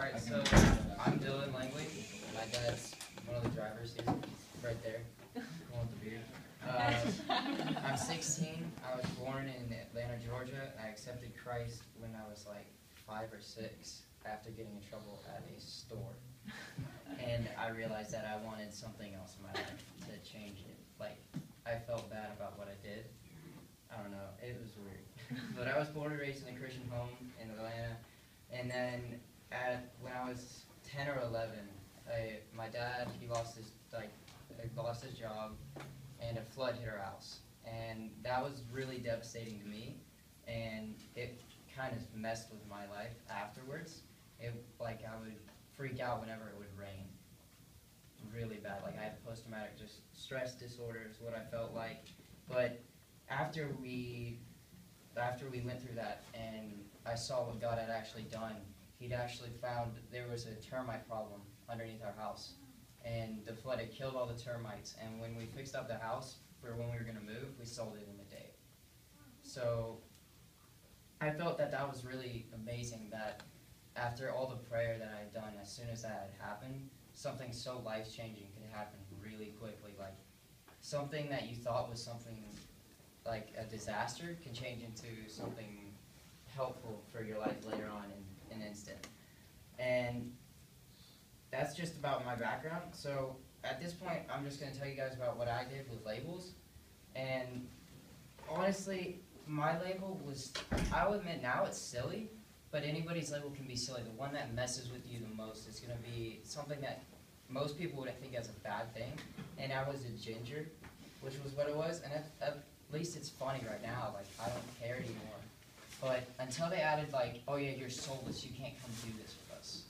Alright, so I'm Dillon Langley. My dad's one of the drivers here, right there, going with the beard. I'm 16. I was born in Atlanta, Georgia. I accepted Christ when I was like 5 or 6 after getting in trouble at a store. And I realized that I wanted something else in my life to change it. Like, I felt bad about what I did. I don't know, it was weird. But I was born and raised in a Christian home in Atlanta. And then when I was 10 or 11, my dad, he lost his job, and a flood hit our house. And that was really devastating to me, and it kind of messed with my life afterwards. I would freak out whenever it would rain. Really bad. Like, I had post-traumatic stress disorder is what I felt like. But after we went through that and I saw what God had actually done, he'd actually found there was a termite problem underneath our house. And the flood had killed all the termites. And when we fixed up the house for when we were going to move, we sold it in a day. So I felt that that was really amazing, that after all the prayer that I had done, as soon as that had happened, something so life-changing could happen really quickly. Like, something that you thought was something like a disaster can change into something helpful for your life later on in an instant. And that's just about my background. So at this point, I'm just going to tell you guys about what I did with labels. And honestly, my label was, I will admit now it's silly, but anybody's label can be silly. The one that messes with you the most is going to be something that most people would think as a bad thing. And I was a ginger, which was what it was. And at least it's funny right now. Like, I don't care anymore. But until they added, like, oh yeah, you're soulless, you can't come do this with us.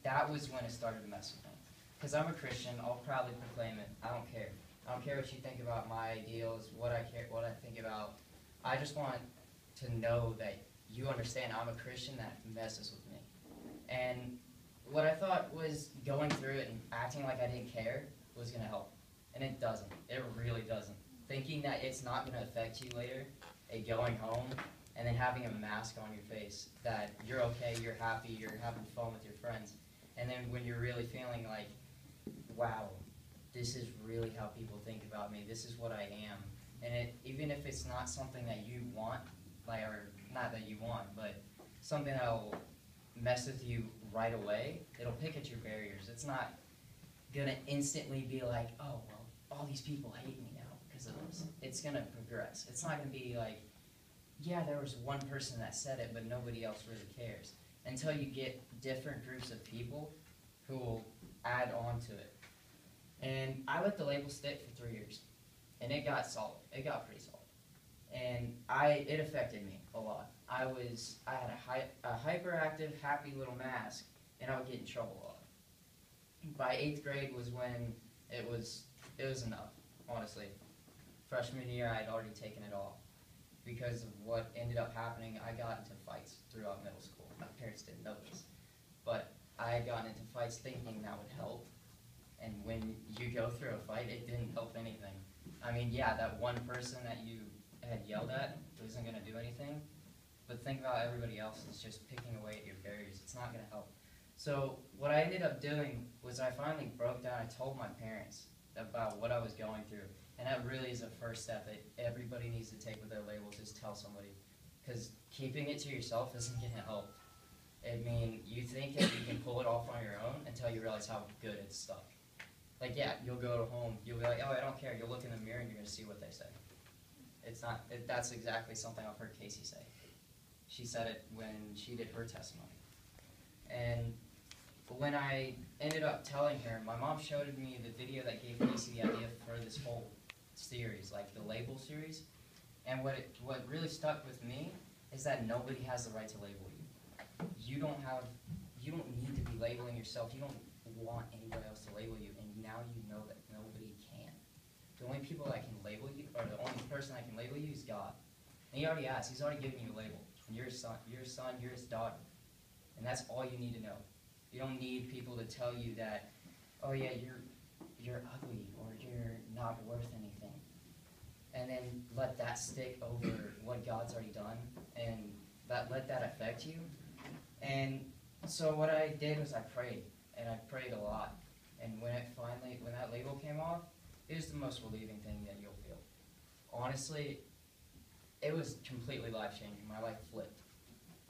That was when it started to mess with me. Because I'm a Christian, I'll proudly proclaim it. I don't care. I don't care what you think about my ideals, what I think about. I just want to know that you understand I'm a Christian that messes with me. And what I thought was going through it and acting like I didn't care was going to help. And it doesn't. It really doesn't. Thinking that it's not going to affect you later, going home, and then having a mask on your face, that you're okay, you're happy, you're having fun with your friends. And then when you're really feeling like, wow, this is really how people think about me, this is what I am. And even if it's not something that you want, or not that you want, but something that will mess with you right away, it'll pick at your barriers. It's not going to instantly be like, oh, well, all these people hate me now because of this. It's going to progress. It's not going to be like, yeah, there was one person that said it, but nobody else really cares. Until you get different groups of people who will add on to it. And I let the label stick for 3 years. And it got solid. It got pretty solid. And it affected me a lot. I had a hyperactive, happy little mask, and I would get in trouble a lot. By 8th grade was when it was enough, honestly. Freshman year, I had already taken it off. Because of what ended up happening, I got into fights throughout middle school. My parents didn't know this. But I had gotten into fights thinking that would help. And when you go through a fight, it didn't help anything. I mean, yeah, that one person that you had yelled at isn't going to do anything. But think about everybody else is just picking away at your barriers. It's not going to help. So what I ended up doing was I finally broke down. I told my parents about what I was going through. And that really is the first step that everybody needs to take with their labels, is tell somebody. Because keeping it to yourself isn't going to help. I mean, you think that you can pull it off on your own until you realize how good it's stuck. Like, yeah, you'll go to home, you'll be like, oh, I don't care. You'll look in the mirror and you're going to see what they say. It's not, that's exactly something I've heard Casey say. She said it when she did her testimony. And when I ended up telling her, my mom showed me the video that gave Casey the idea for this whole series, like the label series. And what really stuck with me is that nobody has the right to label you. You don't need to be labeling yourself. You don't want anybody else to label you, and now you know that nobody can. The only people that can label you, or the only person that can label you, is God. And he already has. He's already given you a label. And you're his son, you're his daughter. And that's all you need to know. You don't need people to tell you that, oh yeah, you're ugly, or you're not worth anything. And then let that stick over what God's already done, and let that affect you. And So what I did was I prayed, and I prayed a lot. And when that label came off, it was the most relieving thing that you'll feel. Honestly, it was completely life-changing. My life flipped.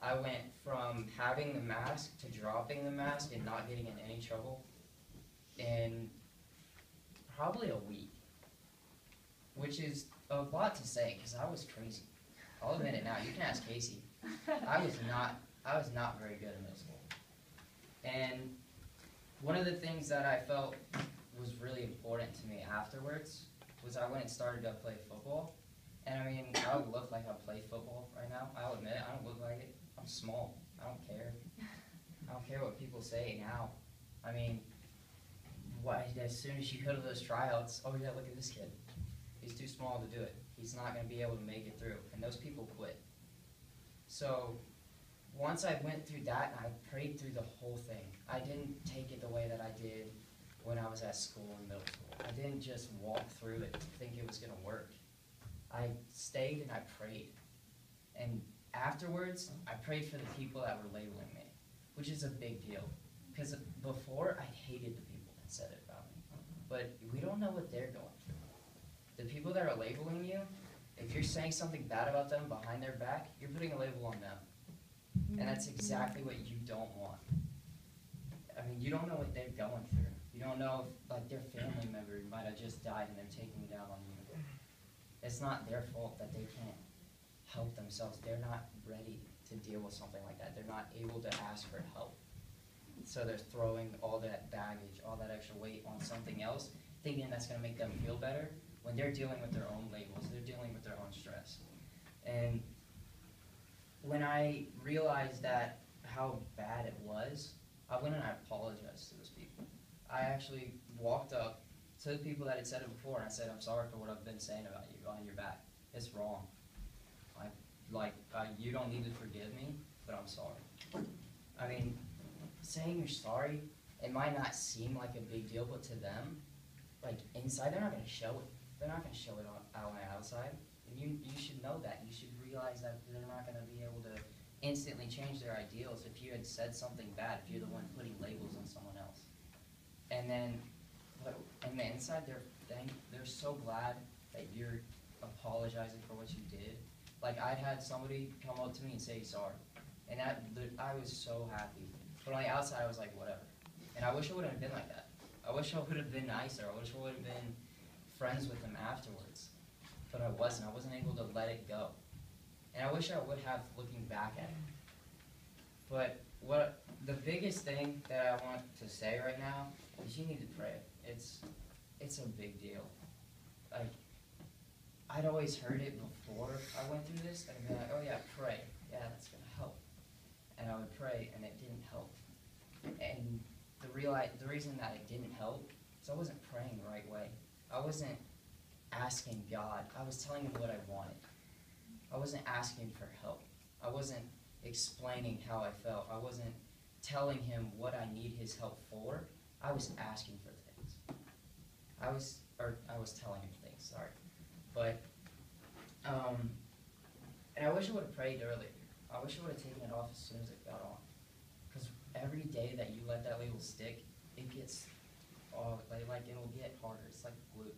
I went from having the mask to dropping the mask and not getting in any trouble in probably a week, which is a lot to say because I was crazy. I'll admit it now. You can ask Casey. I was not very good in middle school. And one of the things that I felt was really important to me afterwards was I went and started to play football. And I mean, I don't look like I play football right now. I'll admit it, I don't look like it. I'm small. I don't care. I don't care what people say now. I mean, as soon as you go to those tryouts, oh yeah, look at this kid. He's too small to do it. He's not going to be able to make it through. And those people quit. So once I went through that, and I prayed through the whole thing. I didn't take it the way that I did when I was at school in middle school. I didn't just walk through it and think it was going to work. I stayed and I prayed. And afterwards, I prayed for the people that were labeling me, which is a big deal. Because before, I hated the people that said it about me. But we don't know what they're going through. The people that are labeling you, if you're saying something bad about them behind their back, you're putting a label on them. And that's exactly what you don't want. I mean, you don't know what they're going through. You don't know if, like, their family member might have just died and they're taking down on you. It's not their fault that they can't help themselves. They're not ready to deal with something like that. They're not able to ask for help. So they're throwing all that baggage, all that extra weight on something else, thinking that's going to make them feel better, when they're dealing with their own labels. They're dealing with their own stress. And when I realized that how bad it was, I went and I apologized to those people. I actually walked up to the people that had said it before, and I said, I'm sorry for what I've been saying about you behind your back. It's wrong. You don't need to forgive me, but I'm sorry. I mean, saying you're sorry, it might not seem like a big deal, but to them, like, inside, they're not going to show it. They're not going to show it out on the outside. And you should know that. You should realize that they're not going to be able to instantly change their ideals if you had said something bad, if you're the one putting labels on someone else. And then, on the inside, they're so glad that you're apologizing for what you did. Like, I'd had somebody come up to me and say sorry. And I was so happy. But on the outside, I was like, whatever. And I wish it wouldn't have been like that. I wish I would have been nicer. I wish I would have been friends with them afterwards. But I wasn't. I wasn't able to let it go. And I wish I would have, looking back at it. But the biggest thing that I want to say right now is you need to pray. It's a big deal. Like, I'd always heard it before I went through this. I'd be like, oh yeah, pray. Yeah, that's going to help. And I would pray, and it didn't help. And the reason that it didn't help is I wasn't praying the right way. I wasn't asking God. I was telling him what I wanted. I wasn't asking for help. I wasn't explaining how I felt. I wasn't telling him what I need his help for. I was asking for things. I was telling him things, sorry. But, and I wish I would have prayed earlier. I wish I would have taken it off as soon as it got on. Because every day that you let that label stick, it gets, it'll get harder. It's like glue.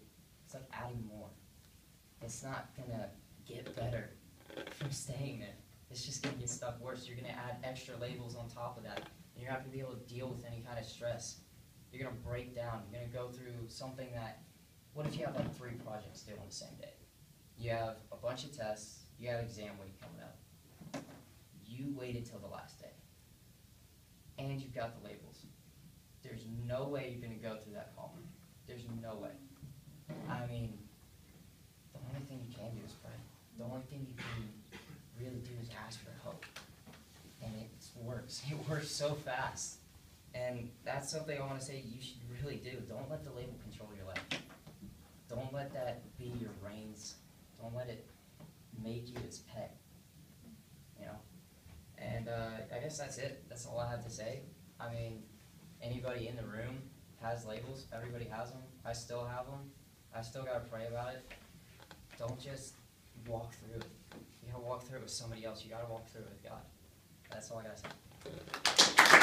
It's like adding more. It's not going to get better from staying there. It's just going to get stuck worse. You're going to add extra labels on top of that. And you're not going to be able to deal with any kind of stress. You're going to break down. You're going to go through something that, what if you have like 3 projects due on the same day? You have a bunch of tests. You have exam week coming up. You waited till the last day. And you've got the labels. There's no way you're going to go through that column. There's no way. I mean, the only thing you can do is pray. The only thing you can really do is ask for help. And it works. It works so fast. And that's something I want to say you should really do. Don't let the label control your life. Don't let that be your reins. Don't let it make you its pet. You know? And I guess that's it. That's all I have to say. I mean, anybody in the room has labels. Everybody has them. I still have them. I still got to pray about it. Don't just walk through it. You got to walk through it with somebody else. You got to walk through it with God. That's all I got to say.